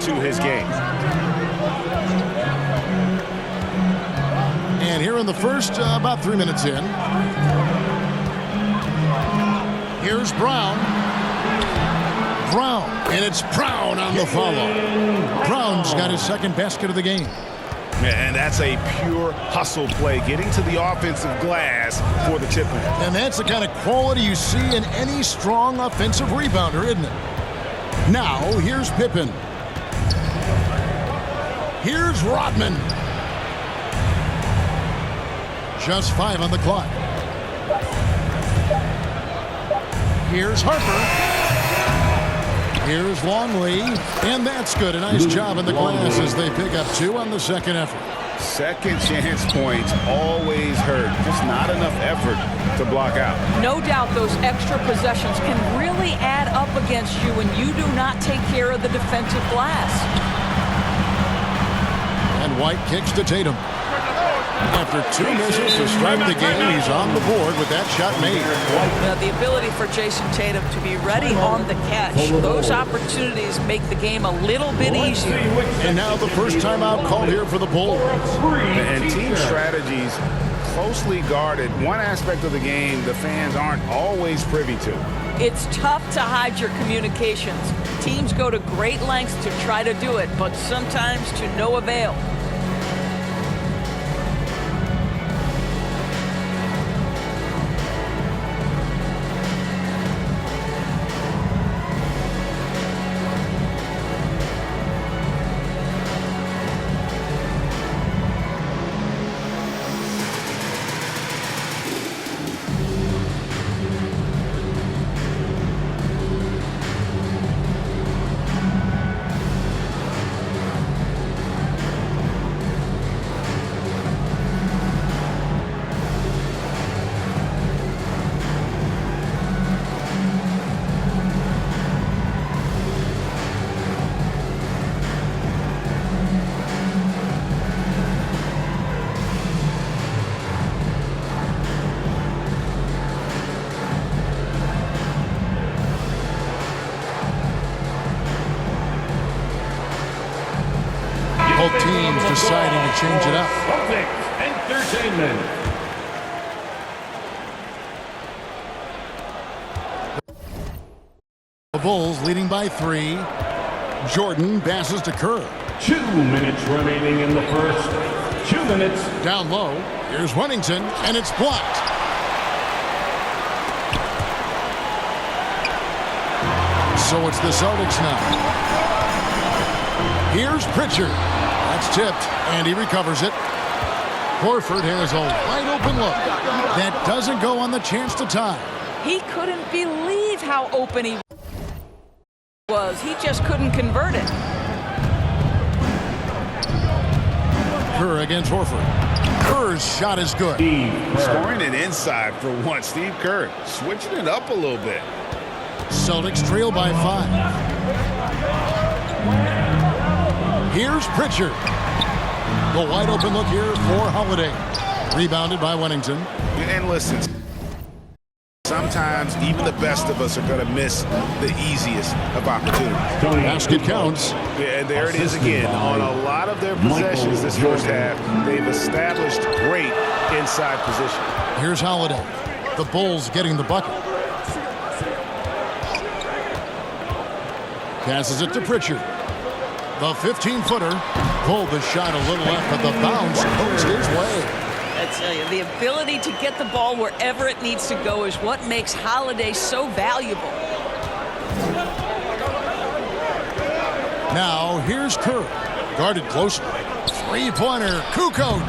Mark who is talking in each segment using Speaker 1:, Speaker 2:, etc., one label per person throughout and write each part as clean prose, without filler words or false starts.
Speaker 1: to his game.
Speaker 2: And here in the first, about 3 minutes in. Here's Brown. And it's Brown on the follow. Brown's got his second basket of the game.
Speaker 1: And that's a pure hustle play, getting to the offensive glass for the tip-in.
Speaker 2: And that's the kind of quality you see in any strong offensive rebounder, isn't it? Now, here's Pippen. Here's Rodman. Just 5 on the clock. Here's Harper. Here's Longley, and that's good. A nice job in the glass as they pick up 2 on the second effort.
Speaker 1: Second chance points always hurt. Just not enough effort to block out.
Speaker 3: No doubt those extra possessions can really add up against you when you do not take care of the defensive glass.
Speaker 2: And White kicks to Tatum. After 2 misses to start the game, he's on the board with that shot made.
Speaker 3: The ability for Jason Tatum to be ready on the catch, those opportunities make the game a little bit easier.
Speaker 2: And now the first timeout called here for the Bulls.
Speaker 1: And team strategies closely guarded. One aspect of the game the fans aren't always privy to.
Speaker 3: It's tough to hide your communications. Teams go to great lengths to try to do it, but sometimes to no avail.
Speaker 2: Both teams deciding to change it up.
Speaker 4: Entertainment.
Speaker 2: The Bulls leading by 3. Jordan passes to Kerr.
Speaker 4: 2 minutes remaining in the first. 2 minutes.
Speaker 2: Down low. Here's Huntington, and it's blocked. So it's the Celtics now. Here's Pritchard. That's tipped, and he recovers it. Horford has a wide open look. That doesn't go on the chance to tie.
Speaker 3: He couldn't believe how open he was. He just couldn't convert it.
Speaker 2: Kerr against Horford. Kerr's shot is good.
Speaker 1: Scoring it inside for once. Steve Kerr switching it up a little bit.
Speaker 2: Celtics trail by 5. Here's Pritchard. The wide open look here for Holiday. Rebounded by Wennington.
Speaker 1: And listen, sometimes even the best of us are going to miss the easiest of opportunities.
Speaker 2: Basket counts.
Speaker 1: Yeah, and there it is again. On a lot of their possessions this first half, they've established great inside position.
Speaker 2: Here's Holiday. The Bulls getting the bucket. Passes it to Pritchard. The 15-footer pulled the shot a little left, but the bounce goes his way.
Speaker 3: I tell you, the ability to get the ball wherever it needs to go is what makes Holiday so valuable.
Speaker 2: Now here's Kerr. Guarded closely. Three-pointer, Kukoc.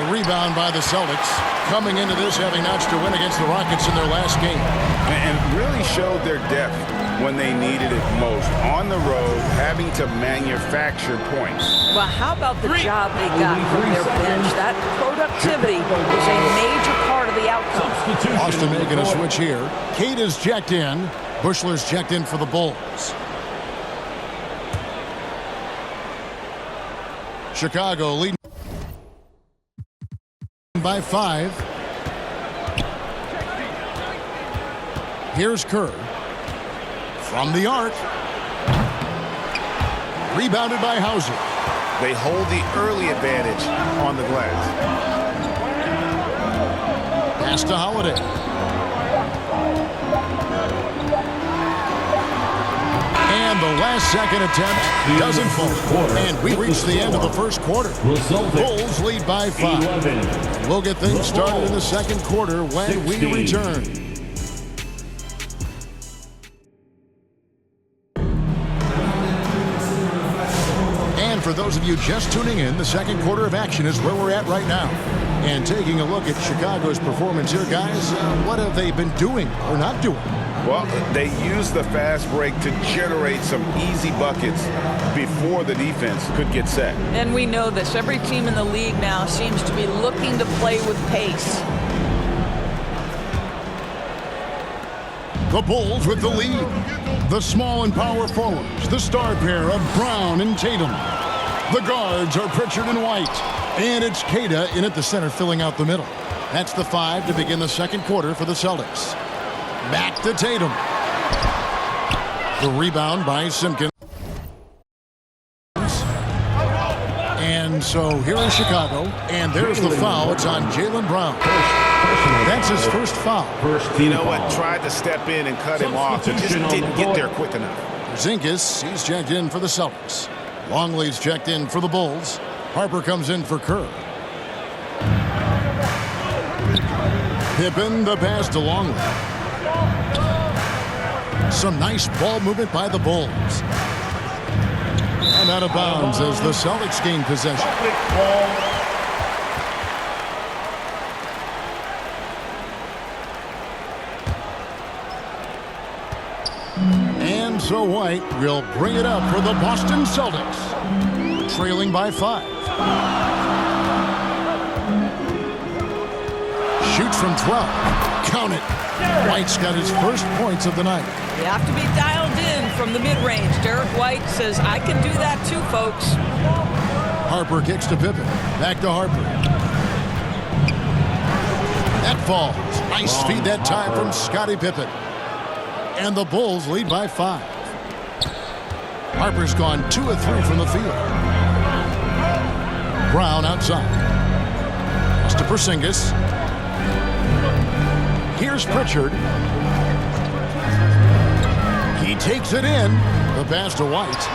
Speaker 2: The rebound by the Celtics. Coming into this having notched a win against the Rockets in their last game.
Speaker 1: And really showed their depth when they needed it most. On the road, having to manufacture points.
Speaker 3: Well, how about the job they got from their bench? That productivity was a major part of the outcome.
Speaker 2: Austin making a switch here. Cade is checked in. Bushler's checked in for the Bulls. Chicago leading by 5. Here's Kerr. From the arc. Rebounded by Hauser.
Speaker 1: They hold the early advantage on the glass.
Speaker 2: Pass to Holiday. And the last second attempt doesn't fall. And we reach the end of the first quarter. Bulls lead by 5. We'll get things started in the second quarter when we return. And for those of you just tuning in, the second quarter of action is where we're at right now. And taking a look at Chicago's performance here, guys, what have they been doing or not doing?
Speaker 1: Well, they use the fast break to generate some easy buckets before the defense could get set.
Speaker 3: And we know this. Every team in the league now seems to be looking to play with pace.
Speaker 2: The Bulls with the lead. The small and power forwards, the star pair of Brown and Tatum. The guards are Pritchard and White. And it's Queta in at the center, filling out the middle. That's the 5 to begin the second quarter for the Celtics. Back to Tatum. The rebound by Simpkins. And so here is Chicago. And there's the foul. It's on Jaylen Brown. That's his first foul.
Speaker 1: You know what? Tried to step in and cut him off. It just didn't get there quick enough.
Speaker 2: Porzingis, he's checked in for the Celtics. Longley's checked in for the Bulls. Harper comes in for Kerr. Pippen, the pass to Longley. Some nice ball movement by the Bulls. And out of bounds as the Celtics gain possession. And so White will bring it up for the Boston Celtics. Trailing by 5. Shoots from 12. Count it. White's got his first points of the night.
Speaker 3: You have to be dialed in from the mid-range. Derek White says, I can do that too, folks.
Speaker 2: Harper kicks to Pippen. Back to Harper. That falls. Nice feed that time from Scottie Pippen. And the Bulls lead by 5. Harper's gone 2 of 3 from the field. Brown outside. Pass to Porzingis. Here's Pritchard. He takes it in. The pass to White.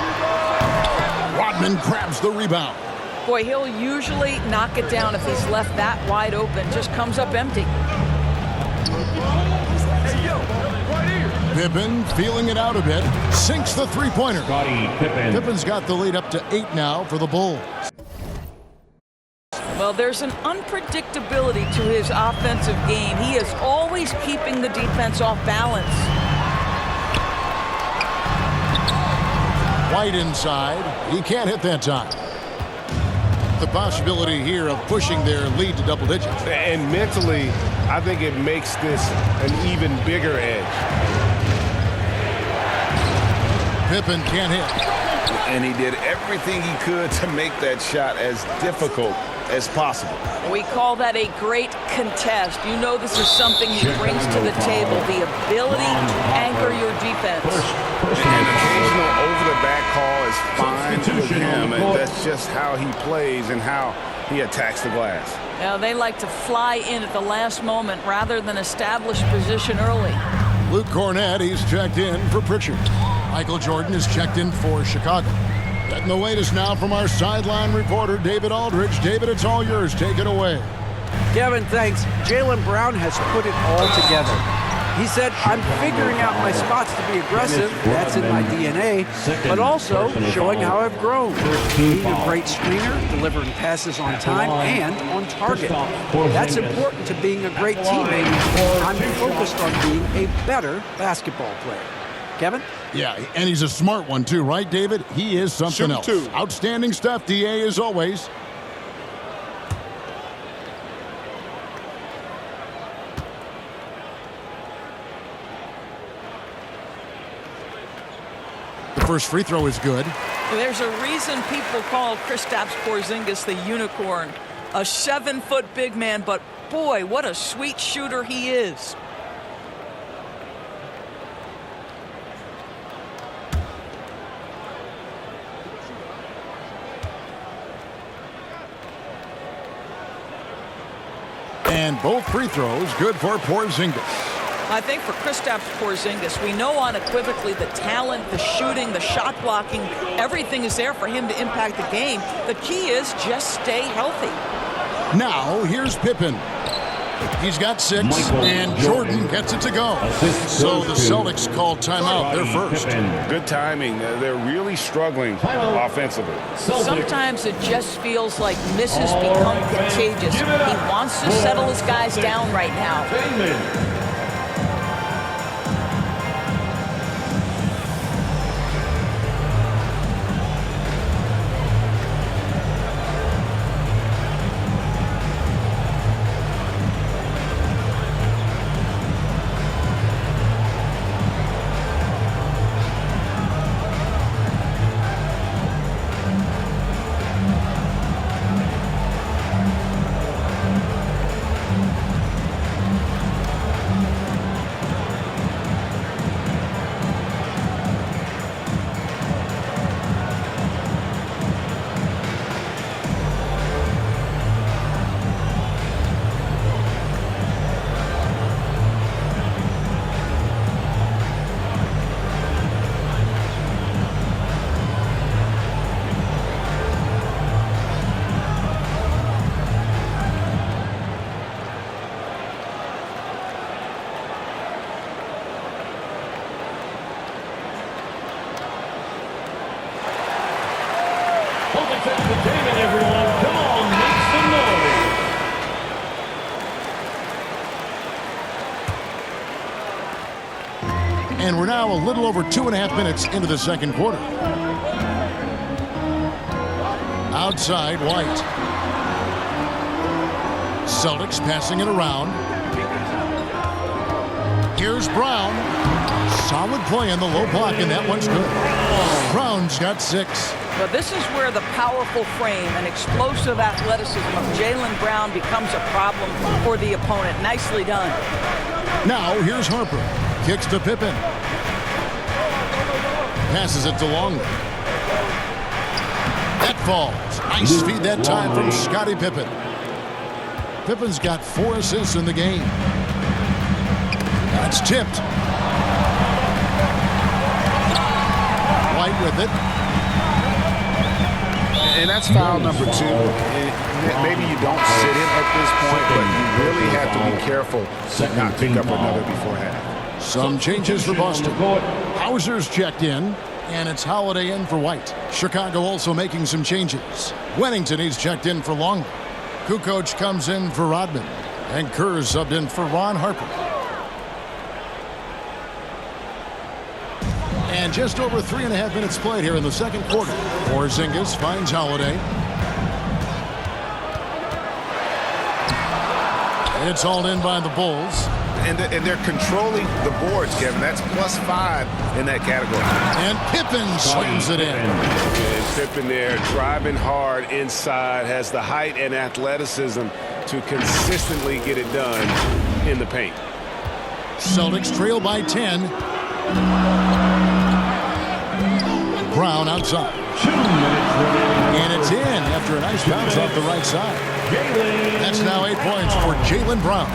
Speaker 2: Rodman grabs the rebound.
Speaker 3: Boy, he'll usually knock it down if he's left that wide open. Just comes up empty.
Speaker 2: Pippen feeling it out a bit. Sinks the three-pointer.
Speaker 4: Pippen.
Speaker 2: Pippen's got the lead up to 8 now for the Bulls.
Speaker 3: Well, there's an unpredictability to his offensive game. He is always keeping the defense off balance.
Speaker 2: White inside. He can't hit that time. The possibility here of pushing their lead to double digits.
Speaker 1: And mentally, I think it makes this an even bigger edge.
Speaker 2: Pippen can't hit.
Speaker 1: And he did everything he could to make that shot as difficult as possible.
Speaker 3: We call that a great contest. You know this is something he brings to the table, the ability to anchor your defense.
Speaker 1: An occasional over-the-back call is fine with him, and that's just how he plays and how he attacks the glass.
Speaker 3: Now, they like to fly in at the last moment rather than establish position early.
Speaker 2: Luke Cornett, he's checked in for Pritchard. Michael Jordan is checked in for Chicago. Getting the latest now from our sideline reporter, David Aldridge. David, it's all yours. Take it away.
Speaker 5: Kevin, thanks. Jaylen Brown has put it all together. He said, I'm figuring out my spots to be aggressive. That's in my DNA. But also showing how I've grown. Being a great screener, delivering passes on time and on target. That's important to being a great teammate. I'm focused on being a better basketball player. Kevin?
Speaker 2: Yeah, and he's a smart one too, right, David? He is something else.
Speaker 1: Too.
Speaker 2: Outstanding stuff, DA, as always. The first free throw is good.
Speaker 3: There's a reason people call Kristaps Porzingis the unicorn. A 7-foot big man, but boy, what a sweet shooter he is.
Speaker 2: And both free throws good for Porzingis.
Speaker 3: I think for Kristaps Porzingis, we know unequivocally the talent, the shooting, the shot blocking, everything is there for him to impact the game. The key is just stay healthy.
Speaker 2: Now, here's Pippen. He's got 6, and Jordan gets it to go. So the Celtics called timeout. They're first.
Speaker 1: Good timing. They're really struggling offensively.
Speaker 3: Sometimes it just feels like misses become contagious. He wants to settle his guys down right now.
Speaker 4: Entertainment, everyone. Come on, make some noise.
Speaker 2: And we're now a little over 2.5 minutes into the second quarter. Outside, White. Celtics passing it around. Here's Brown. Solid play in the low block, and that one's good. Brown's got 6.
Speaker 3: But this is where the powerful frame and explosive athleticism of Jaylen Brown becomes a problem for the opponent. Nicely done.
Speaker 2: Now here's Harper. Kicks to Pippen. Passes it to Longley. That falls. Nice feed that time from Scottie Pippen. Pippen's got 4 assists in the game. That's tipped. White with it.
Speaker 1: And that's foul number 2. Maybe you don't sit in at this point, but you really have to be careful to not pick up another before half.
Speaker 2: Some changes for Boston. Hauser's checked in, and it's Holiday in for White. Chicago also making some changes. Wennington, he's checked in for Longley. Kukoc comes in for Rodman, and Kerr subbed in for Ron Harper. And just over 3.5 minutes played here in the second quarter. Porzingis finds Holiday. It's hauled in by the Bulls.
Speaker 1: And they're controlling the boards, Kevin. That's +5 in that category.
Speaker 2: And Pippen slams it in.
Speaker 1: And Pippen there driving hard inside, has the height and athleticism to consistently get it done in the paint.
Speaker 2: Celtics trail by 10. Brown outside.
Speaker 4: 2 minutes remaining.
Speaker 2: And it's in after a nice bounce off the right side. That's now 8 points for Jaylen Brown.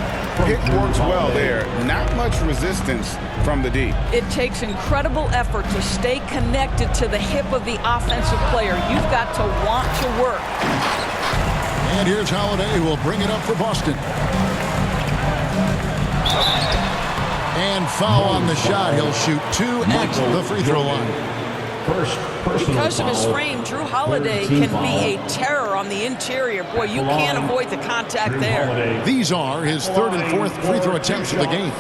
Speaker 1: Pick works well there. Not much resistance from the D.
Speaker 3: It takes incredible effort to stay connected to the hip of the offensive player. You've got to want to work.
Speaker 2: And here's Holiday, who will bring it up for Boston. And foul on the shot. He'll shoot 2 at the free throw line.
Speaker 3: Because of his frame, Drew Holiday can be a terror on the interior. Boy, you can't avoid the contact there.
Speaker 2: These are his 3rd and 4th free throw attempts of the game.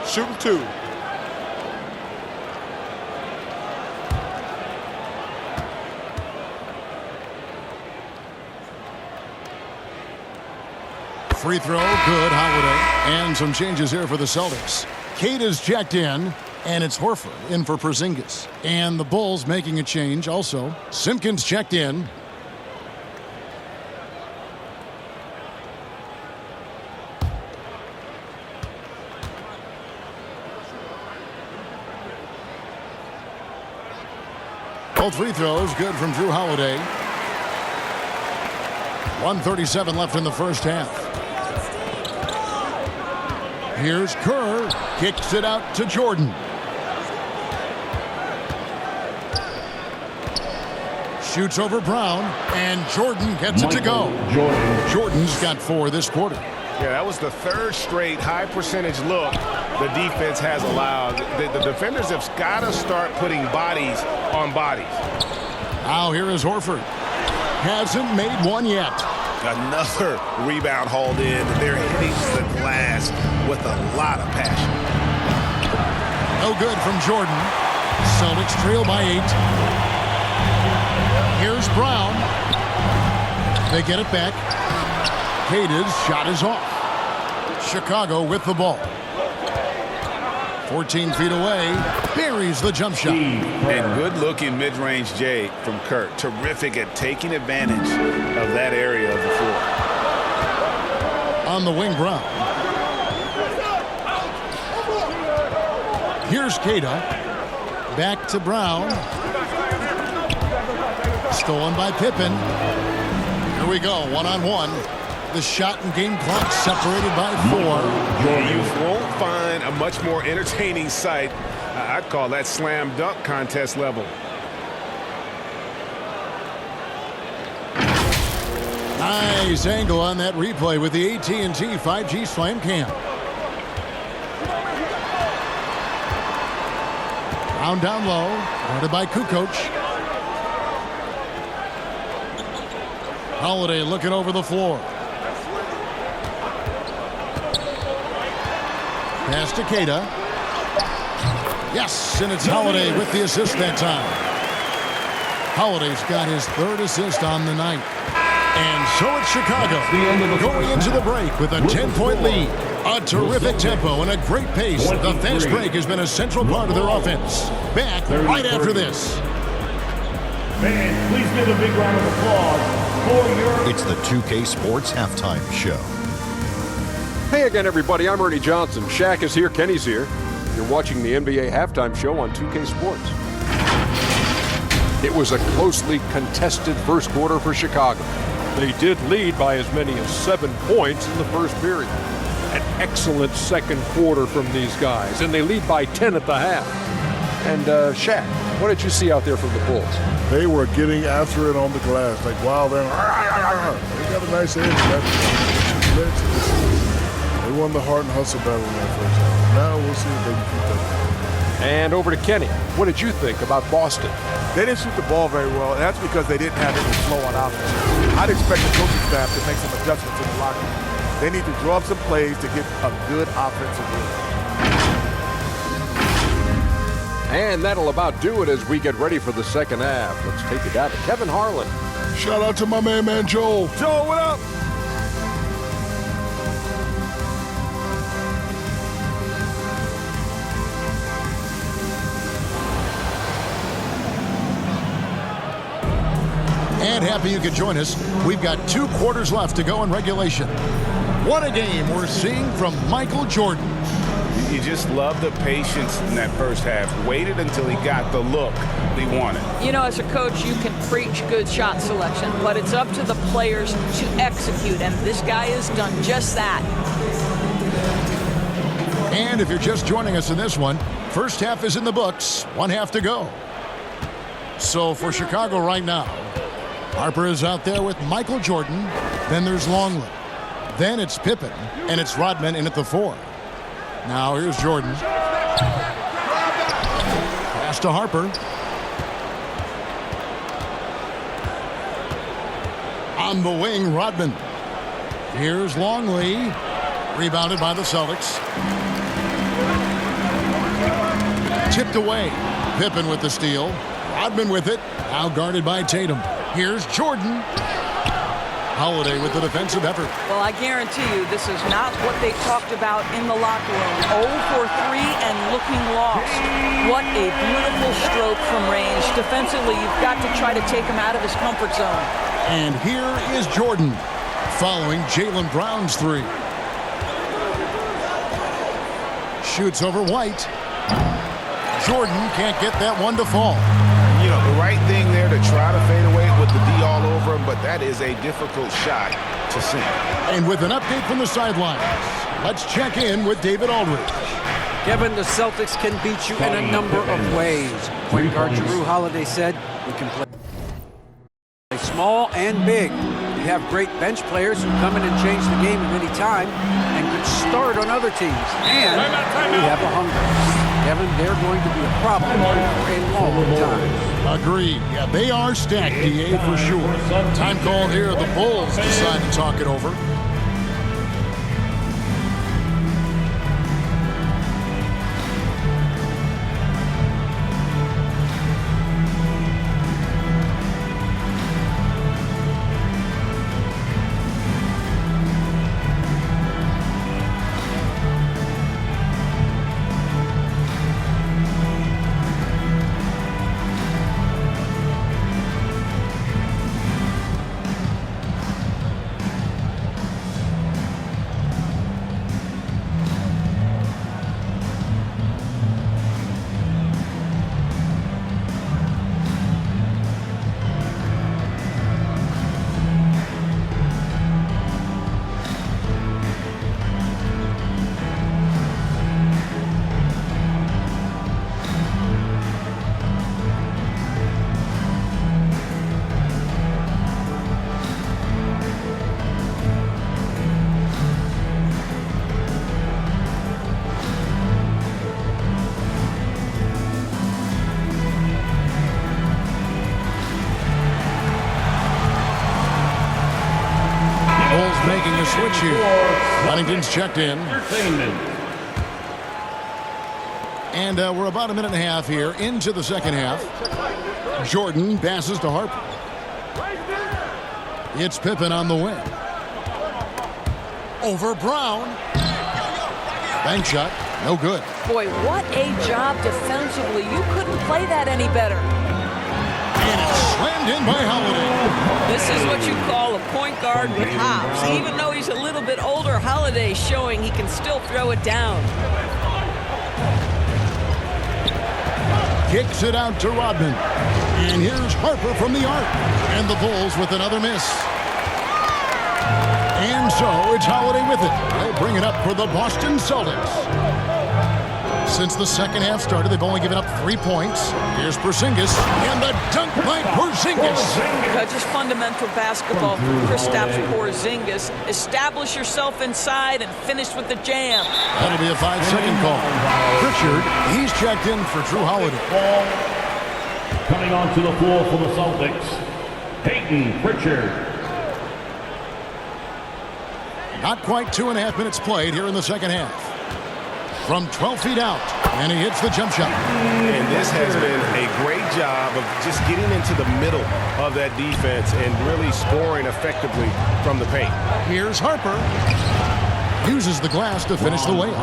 Speaker 1: Shooting 2.
Speaker 2: Free throw, good, Holiday. And some changes here for the Celtics. Cade is checked in, and it's Horford in for Porzingis. And the Bulls making a change also. Simpkins checked in. Both free throws good from Drew Holiday. 1:37 left in the first half. Here's Kerr. Kicks it out to Jordan. Shoots over Brown, and Jordan gets it to go. Jordan's got 4 this quarter.
Speaker 1: Yeah, that was the 3rd straight high percentage look the defense has allowed. The defenders have got to start putting bodies on bodies.
Speaker 2: Now here is Horford. Hasn't made one yet.
Speaker 1: Another rebound hauled in. They're hitting the glass with a lot of passion.
Speaker 2: No good from Jordan. Celtics trail by 8. Here's Brown. They get it back. Cade's shot is off. Chicago with the ball. 14 feet away. Buries the jump shot.
Speaker 1: And good-looking mid-range J from Kurt. Terrific at taking advantage of that area of the floor.
Speaker 2: On the wing, Brown. Here's Cada. Back to Brown. Stolen by Pippen. Here we go, one-on-one. The shot and game clock separated by 4.
Speaker 1: You won't find a much more entertaining sight. I'd call that slam dunk contest level.
Speaker 2: Nice angle on that replay with the AT&T 5G Slam Cam. Brown down low, guarded by Kukoc. Holiday looking over the floor. Pass to Cada. Yes, and it's Holiday with the assist that time. Holiday's got his 3rd assist on the night. And so it's Chicago going into the break with a 10-point lead. A terrific tempo and a great pace. The fast break has been a central part of their offense. Back right after this.
Speaker 4: Fans, please give a big round of applause for your...
Speaker 6: It's the 2K Sports Halftime Show.
Speaker 7: Hey again, everybody. I'm Ernie Johnson. Shaq is here. Kenny's here. You're watching the NBA Halftime Show on 2K Sports. It was a closely contested first quarter for Chicago. They did lead by as many as 7 points in the first period. An excellent second quarter from these guys, and they lead by 10 at the half. And Shaq, what did you see out there from the Bulls?
Speaker 8: They were getting after it on the glass, like wow, they got a nice edge. They won the heart and hustle battle in that first half. Now we'll see if they can keep that.
Speaker 7: And over to Kenny. What did you think about Boston?
Speaker 9: They didn't shoot the ball very well, and that's because they didn't have any flow on offense. I'd expect the coaching staff to make some adjustments in the locker room. They need to draw up some plays to get a good offensive win.
Speaker 7: And that'll about do it as we get ready for the second half. Let's take it down to Kevin Harlan.
Speaker 8: Shout out to my man Joel.
Speaker 9: Joel, what up?
Speaker 2: And happy you could join us. We've got 2 quarters left to go in regulation. What a game we're seeing from Michael Jordan.
Speaker 1: You just love the patience in that first half. Waited until he got the look he wanted.
Speaker 3: You know, as a coach, you can preach good shot selection, but it's up to the players to execute, and this guy has done just that.
Speaker 2: And if you're just joining us in this one, first half is in the books, 1 half to go. So for Chicago right now, Harper is out there with Michael Jordan. Then there's Longley. Then it's Pippen, and it's Rodman in at the 4. Now here's Jordan. Pass to Harper. On the wing, Rodman. Here's Longley. Rebounded by the Celtics. Tipped away. Pippen with the steal. Rodman with it. Now guarded by Tatum. Here's Jordan. Holiday with the defensive effort.
Speaker 3: Well, I guarantee you this is not what they talked about in the locker room. 0 for 3 and looking lost. What a beautiful stroke from range. Defensively, you've got to try to take him out of his comfort zone.
Speaker 2: And here is Jordan following Jaylen Brown's 3. Shoots over White. Jordan can't get that one to fall.
Speaker 1: You know, the right right thing there to try to fade away with the D all over him, but that is a difficult shot to sink.
Speaker 2: And with an update from the sidelines, let's check in with David Aldridge.
Speaker 5: Kevin, the Celtics can beat you in a number of ways. Point guard Jrue Holiday said, we can play small and big. We have great bench players who come in and change the game at any time and could start on other teams. And we have a hunger. Kevin, they're going to be a problem for a long time.
Speaker 2: Agreed. Yeah, they are stacked, DA, for sure. Time call here. The Bulls decide to talk it over. Making a switch here. Huntington's checked in. And we're about a minute and a half here into the second half. Jordan passes to Harper. It's Pippen on the wing. Over Brown. Bank shot. No good.
Speaker 3: Boy, what a job defensively. You couldn't play that any better.
Speaker 2: And it's slammed in by Holiday.
Speaker 3: This is what you call a point guard with hops. Even though he's a little bit older, Holiday's showing he can still throw it down.
Speaker 2: Kicks it out to Rodman. And here's Harper from the arc. And the Bulls with another miss. And so it's Holiday with it. They'll bring it up for the Boston Celtics. Since the second half started, they've only given up 3 points. Here's Porzingis, and the dunk by Porzingis.
Speaker 3: Just fundamental basketball from Kristaps Porzingis. Establish yourself inside and finish with the jam.
Speaker 2: That'll be a 5-second call. Pritchard, he's checked in for Jrue Holiday.
Speaker 4: Coming onto the floor for the Celtics, Peyton Pritchard.
Speaker 2: Not quite 2.5 minutes played here in the second half. From 12 feet out, and he hits the jump shot.
Speaker 1: And this has been a great job of just getting into the middle of that defense and really scoring effectively from the paint.
Speaker 2: Here's Harper. Uses the glass to finish the layup.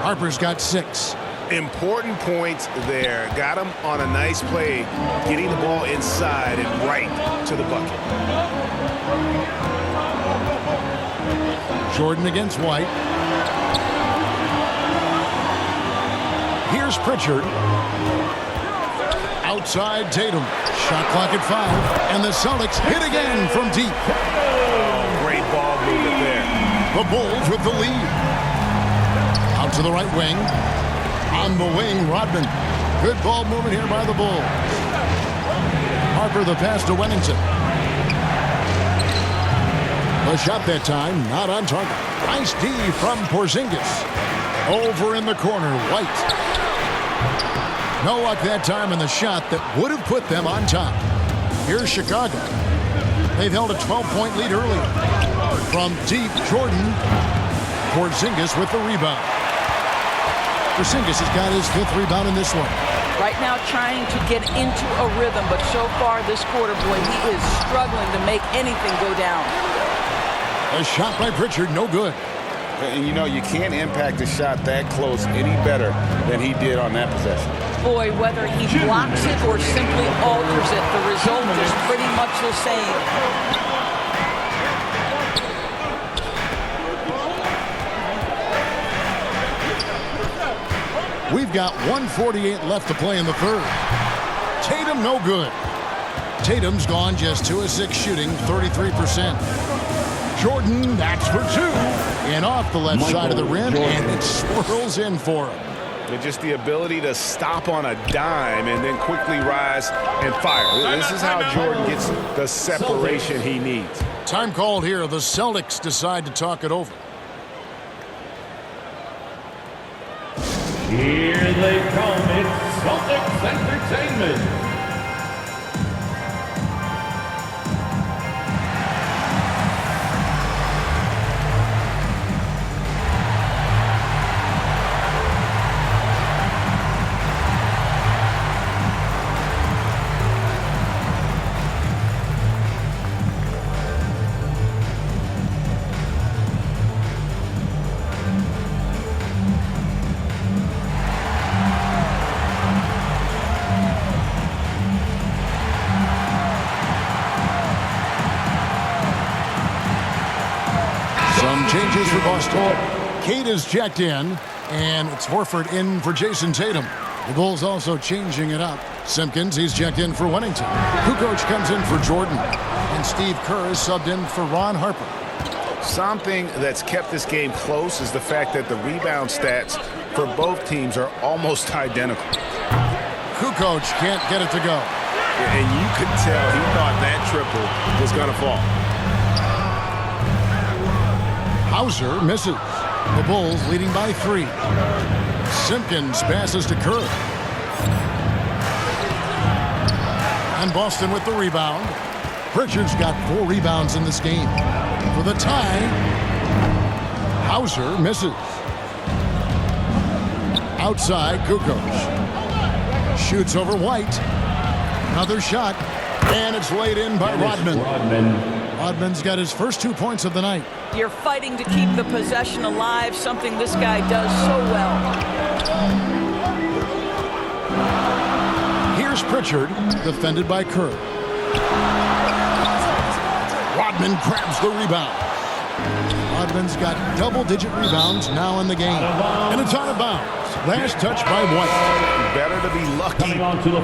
Speaker 2: Harper's got 6.
Speaker 1: Important points there. Got him on a nice play, getting the ball inside and right to the bucket.
Speaker 2: Jordan against White. Here's Pritchard. Outside Tatum. Shot clock at 5. And the Celtics hit again from deep.
Speaker 1: Great ball movement there.
Speaker 2: The Bulls with the lead. Out to the right wing. On the wing, Rodman. Good ball movement here by the Bulls. Harper the pass to Wennington. The shot that time, not on target. Nice D from Porzingis. Over in the corner, White. No luck that time in the shot that would have put them on top. Here's Chicago. They've held a 12-point lead earlier. From deep, Jordan. Porzingis with the rebound. Porzingis has got his 5th rebound in this one.
Speaker 3: Right now trying to get into a rhythm, but so far this quarter, boy, he is struggling to make anything go down.
Speaker 2: A shot by Pritchard, no good.
Speaker 1: And you know, you can't impact a shot that close any better than he did on that possession.
Speaker 3: Boy, whether he blocks it or simply alters it, the result is pretty much the same.
Speaker 2: We've got 1:48 left to play in the third. Tatum, no good. Tatum's gone just 2 of 6 shooting, 33%. Jordan, that's for 2. And off the left side of the rim, and it swirls in for him.
Speaker 1: And just the ability to stop on a dime and then quickly rise and fire. This is how Jordan gets the separation he needs.
Speaker 2: Time called here. The Celtics decide to talk it over.
Speaker 4: Here they come. It's Celtics Entertainment.
Speaker 2: Changes for Boston. Kate is checked in, and it's Horford in for Jason Tatum. The Bulls also changing it up. Simpkins, he's checked in for Wennington. Kukoc comes in for Jordan. And Steve Kerr is subbed in for Ron Harper.
Speaker 1: Something that's kept this game close is the fact that the rebound stats for both teams are almost identical.
Speaker 2: Kukoc can't get it to go.
Speaker 1: And you could tell he thought that triple was going to fall.
Speaker 2: Hauser misses. The Bulls leading by 3. Simpkins passes to Kerr. And Boston with the rebound. Pritchard's got 4 rebounds in this game. For the tie, Hauser misses. Outside, Kukoc. Shoots over White. Another shot. And it's laid in by Rodman. Rodman's got his first 2 points of the night.
Speaker 3: You're fighting to keep the possession alive, something this guy does so well.
Speaker 2: Here's Pritchard, defended by Kerr. Rodman grabs the rebound. Rodman's got double-digit rebounds now in the game. And it's out of bounds. Last touch by White.
Speaker 1: Better to be lucky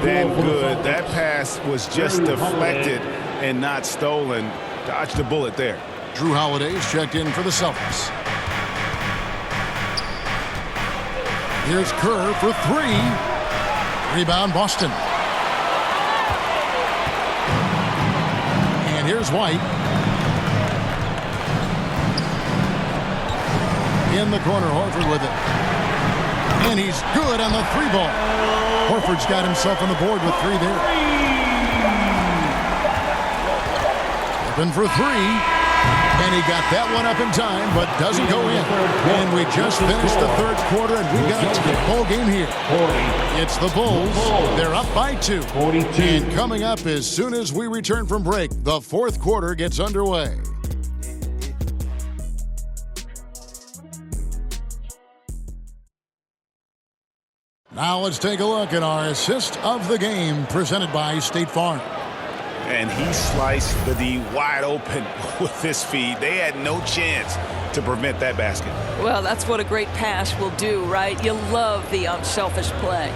Speaker 1: than good. That pass was just deflected and not stolen. Dodged the bullet there.
Speaker 2: Drew Holiday's checked in for the Celtics. Here's Kerr for 3. Rebound Boston. And here's White. In the corner, Horford with it. And he's good on the 3-ball. Horford's got himself on the board with 3 there. Open for 3. And he got that one up in time, but doesn't go in. And we just finished the 3rd quarter, and we've got a ball game here. It's the Bulls. They're up by 2. And coming up as soon as we return from break, the 4th quarter gets underway. Now let's take a look at our assist of the game presented by State Farm.
Speaker 1: And he sliced the D wide open with this feed. They had no chance to prevent that basket.
Speaker 3: Well, that's what a great pass will do, right? You love the unselfish play.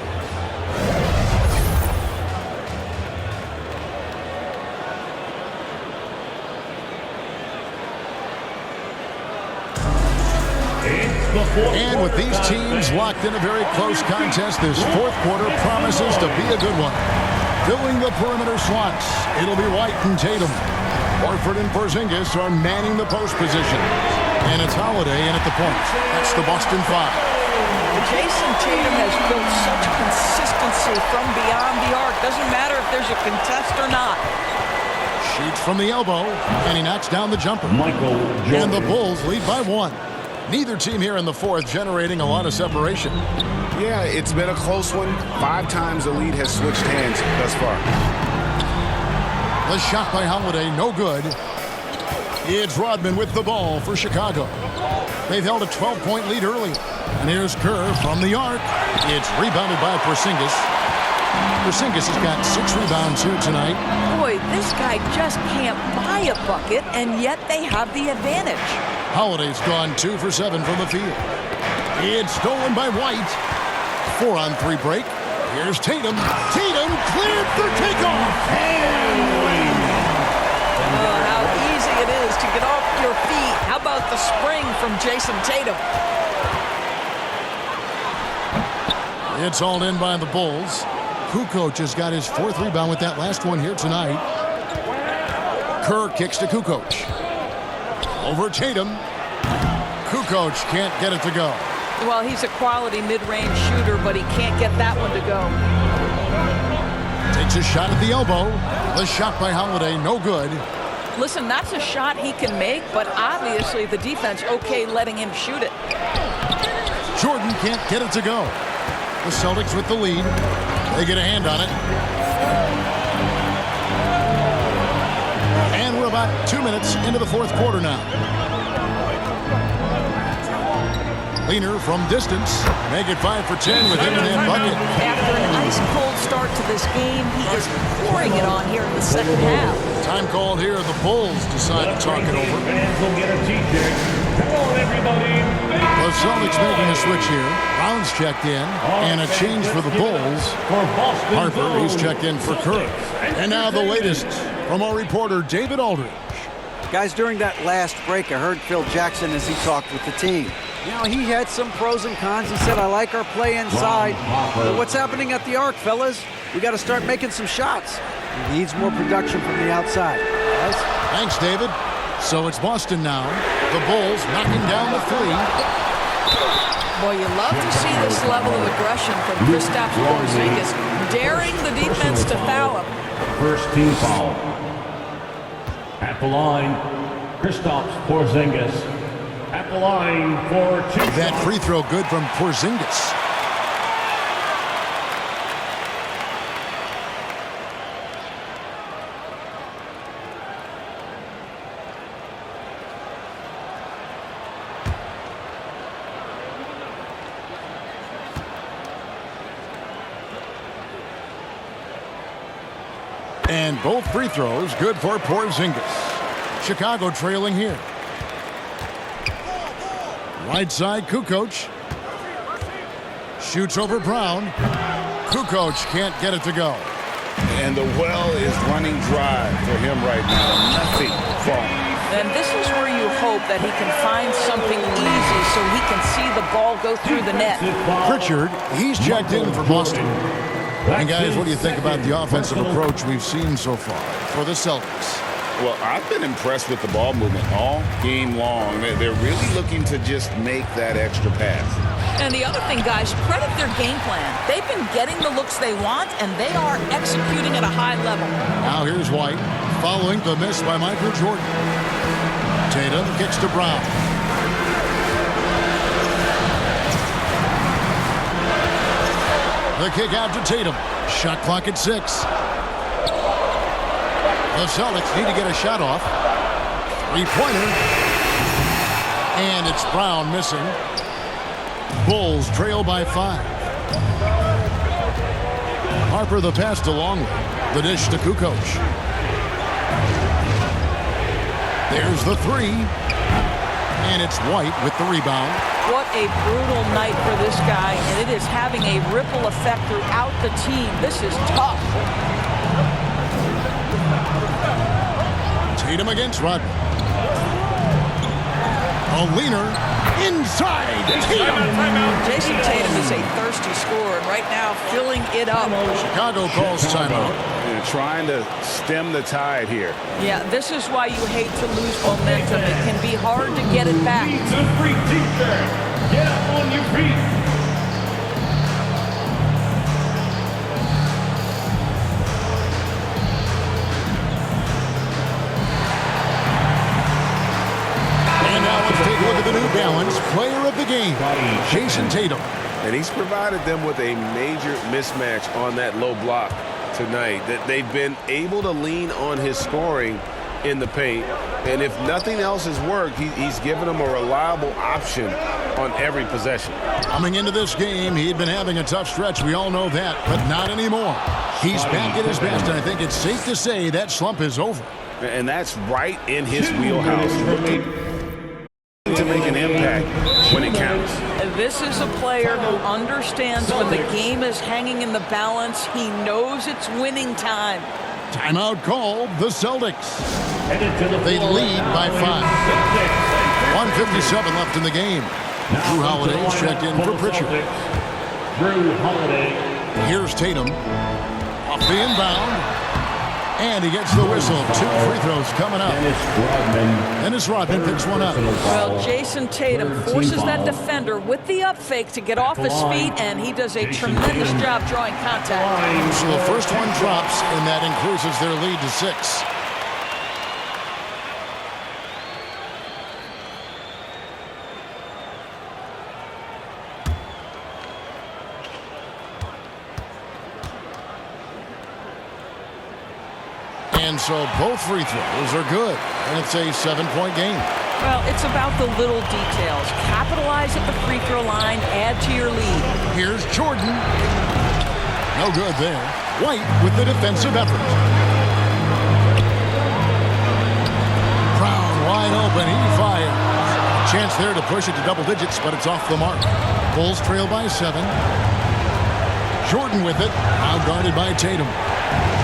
Speaker 2: And with these teams locked in a very close contest, this 4th quarter promises to be a good one. Filling the perimeter slots, it'll be White and Tatum. Horford and Porzingis are manning the post position. And it's Holiday in at the point. That's the Boston 5.
Speaker 3: Jason Tatum has built such consistency from beyond the arc. Doesn't matter if there's a contest or not.
Speaker 2: Shoots from the elbow, and he knocks down the jumper. And the Bulls lead by 1. Neither team here in the 4th generating a lot of separation.
Speaker 1: Yeah, it's been a close one. 5 times the lead has switched hands thus far.
Speaker 2: The shot by Holiday, no good. It's Rodman with the ball for Chicago. They've held a 12-point lead earlier. And here's Kerr from the arc. It's rebounded by Porzingis. Porzingis has got 6 rebounds here tonight.
Speaker 3: Boy, this guy just can't buy a bucket, and yet they have the advantage.
Speaker 2: Holiday's gone 2 for 7 from the field. It's stolen by White. 4-on-3 break. Here's Tatum. Tatum cleared for takeoff.
Speaker 3: Oh, how easy it is to get off your feet. How about the spring from Jason Tatum?
Speaker 2: It's all in by the Bulls. Kukoc has got his 4th rebound with that last one here tonight. Kerr kicks to Kukoc. Over Tatum. Kukoc can't get it to go.
Speaker 3: Well, he's a quality mid-range shooter, but he can't get that one to go.
Speaker 2: Takes a shot at the elbow. The shot by Holiday, no good.
Speaker 3: Listen, that's a shot he can make, but obviously the defense okay letting him shoot it.
Speaker 2: Jordan can't get it to go. The Celtics with the lead. They get a hand on it. And we're about 2 minutes into the 4th quarter now. Leaner from distance. Make it 5 for 10 with him in that bucket.
Speaker 3: After an ice-cold start to this game, he is pouring it on here in the second half.
Speaker 2: Time called here. The Bulls decide to talk it over.
Speaker 4: Fans will get a t-shirt. Come on, everybody.
Speaker 2: The Celtics making a switch here. Brown's checked in. And a change for the Bulls. Harper, he's checked in for Kerr. And now the latest from our reporter, David Aldridge.
Speaker 5: Guys, during that last break, I heard Phil Jackson as he talked with the team. You know, he had some pros and cons. He said, I like our play inside. But what's happening at the arc, fellas? We got to start making some shots. He needs more production from the outside. Guys?
Speaker 2: Thanks, David. So it's Boston now. The Bulls knocking down the 3.
Speaker 3: Boy, you love to see this level of aggression from Kristaps Porzingis, daring the defense to foul him.
Speaker 4: First team foul. At the line, Kristaps Porzingis. At the line for 2.
Speaker 2: That free throw good from Porzingis. And both free throws good for Porzingis. Chicago trailing here. Right side, Kukoc. Shoots over Brown. Kukoc can't get it to go.
Speaker 1: And the well is running dry for him right now. Nothing falling.
Speaker 3: And this is where you hope that he can find something easy so he can see the ball go through the net.
Speaker 2: Pritchard, he's checked in for Boston. And guys, what do you think about the offensive approach we've seen so far for the Celtics?
Speaker 1: Well, I've been impressed with the ball movement all game long. They're really looking to just make that extra pass.
Speaker 3: And the other thing, guys, credit their game plan. They've been getting the looks they want, and they are executing at a high level.
Speaker 2: Now here's White, following the miss by Michael Jordan. Tatum kicks to Brown. The kick out to Tatum. Shot clock at 6. The Celtics need to get a shot off. Three-pointer. And it's Brown missing. Bulls trail by 5. Harper the pass to Longley. The dish to Kukoc. There's the 3. And it's White with the rebound.
Speaker 3: What a brutal night for this guy, and it is having a ripple effect throughout the team. This is tough.
Speaker 2: Tatum against Rodman. A leaner inside. Tatum.
Speaker 3: Jason Tatum is a thirsty scorer, and right now filling it up.
Speaker 2: Chicago calls timeout.
Speaker 1: They're trying to stem the tide here.
Speaker 3: Yeah, this is why you hate to lose momentum. It can be hard to get it back.
Speaker 4: It's a free t-shirt. Get up on your feet.
Speaker 2: Take a look at the New Balance player of the game, Jason Tatum.
Speaker 1: And he's provided them with a major mismatch on that low block tonight. That they've been able to lean on his scoring in the paint. And if nothing else has worked, he's given them a reliable option on every possession.
Speaker 2: Coming into this game, he'd been having a tough stretch. We all know that, but not anymore. He's back at his best, and I think it's safe to say that slump is over.
Speaker 1: And that's right in his wheelhouse. To make an impact when it counts.
Speaker 3: This is a player who understands when the game is hanging in the balance. He knows it's winning time.
Speaker 2: Timeout called, the Celtics. They lead by 5. 1:57 left in the game. Drew Holiday checked in for Pritchard.
Speaker 4: Drew Holiday.
Speaker 2: Here's Tatum. Off the inbound. And he gets the whistle. 2 free throws coming up. Dennis Rodman picks one up.
Speaker 3: Well, Jason Tatum forces that defender with the up fake to get off his feet, and he does a tremendous job drawing contact.
Speaker 2: So the first one drops, and that increases their lead to 6. And so both free throws are good, and it's a 7-point game.
Speaker 3: Well, it's about the little details. Capitalize at the free throw line, add to your lead.
Speaker 2: Here's Jordan. No good there. White with the defensive effort. Brown wide open. He fires. Chance there to push it to double digits, but it's off the mark. Bulls trail by 7. Jordan with it. Now guarded by Tatum.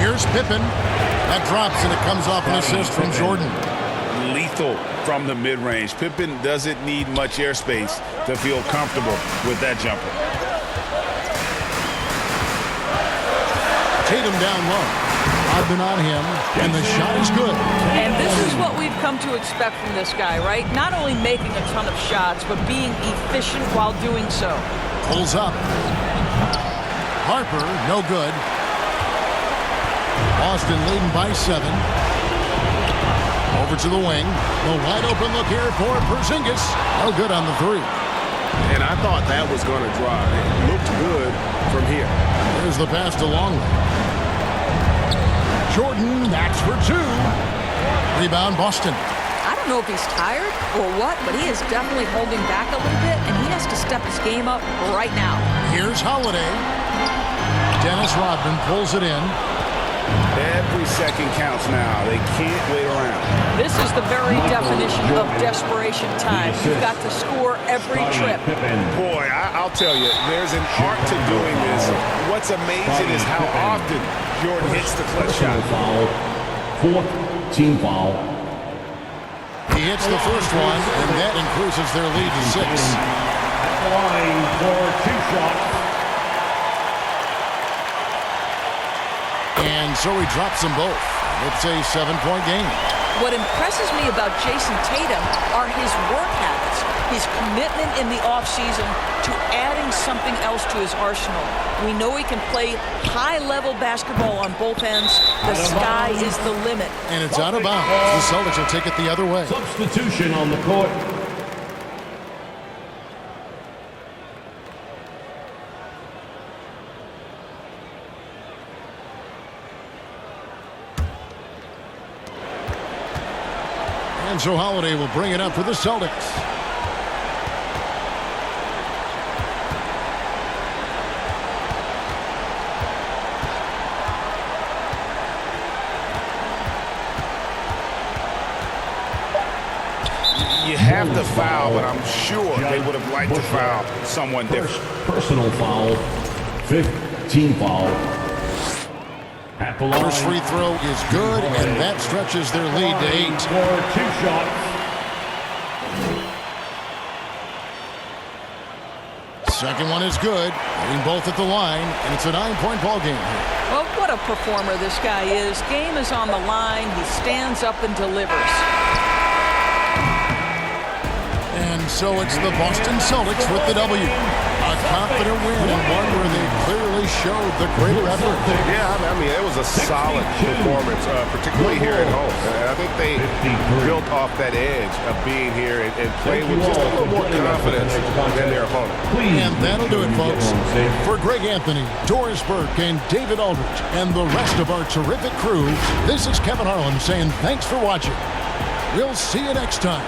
Speaker 2: Here's Pippen. That drops, and it comes off an assist from Jordan.
Speaker 10: Lethal from the mid-range. Pippen doesn't need much airspace to feel comfortable with that jumper.
Speaker 2: Tatum down low. Rodman on him, and the shot is good.
Speaker 3: And this is what we've come to expect from this guy, right? Not only making a ton of shots, but being efficient while doing so.
Speaker 2: Pulls up. Harper, no good. Boston leading by 7. Over to the wing. The wide open look here for Porzingis. No good on the 3.
Speaker 1: And I thought that was going to drive. It looked good from here.
Speaker 2: There's the pass to Longley. Jordan, that's for 2. Rebound, Boston.
Speaker 3: I don't know if he's tired or what, but he is definitely holding back a little bit, and he has to step his game up right now.
Speaker 2: Here's Holiday. Dennis Rodman pulls it in.
Speaker 10: Every second counts now. They can't wait around.
Speaker 3: This is the very definition of desperation time. You've got to score every trip.
Speaker 10: Boy, I'll tell you, there's an art to doing this. What's amazing is how often Jordan hits the clutch shot.
Speaker 4: Fourth team foul.
Speaker 2: He hits the first one, and that increases their lead to 6.
Speaker 4: At the line for 2 shots.
Speaker 2: And so he drops them both. It's a 7-point game.
Speaker 3: What impresses me about Jason Tatum are his work habits, his commitment in the offseason to adding something else to his arsenal. We know he can play high-level basketball on both ends. The sky is the limit.
Speaker 2: And it's out of bounds. The Celtics will take it the other way.
Speaker 4: Substitution on the court.
Speaker 2: And so Holiday will bring it up for the Celtics.
Speaker 10: You have to foul, but I'm sure they would have liked to foul someone different.
Speaker 4: Personal foul. 5th team foul. At the line.
Speaker 2: First free throw is good, and that stretches their lead to 8.
Speaker 4: For 2 shots.
Speaker 2: Second one is good. Hitting both at the line, and it's a 9-point ball game here.
Speaker 3: Well, what a performer this guy is. Game is on the line. He stands up and delivers.
Speaker 2: And so it's the Boston Celtics with the W. A confident win, and one where they clearly showed the greater effort.
Speaker 1: Yeah, I mean, it was a solid performance, particularly here at home. And I think they built off that edge of being here and playing with just a little more confidence than their opponent.
Speaker 2: And that'll do it, folks. For Greg Anthony, Doris Burke, and David Aldridge, and the rest of our terrific crew, this is Kevin Harlan saying thanks for watching. We'll see you next time.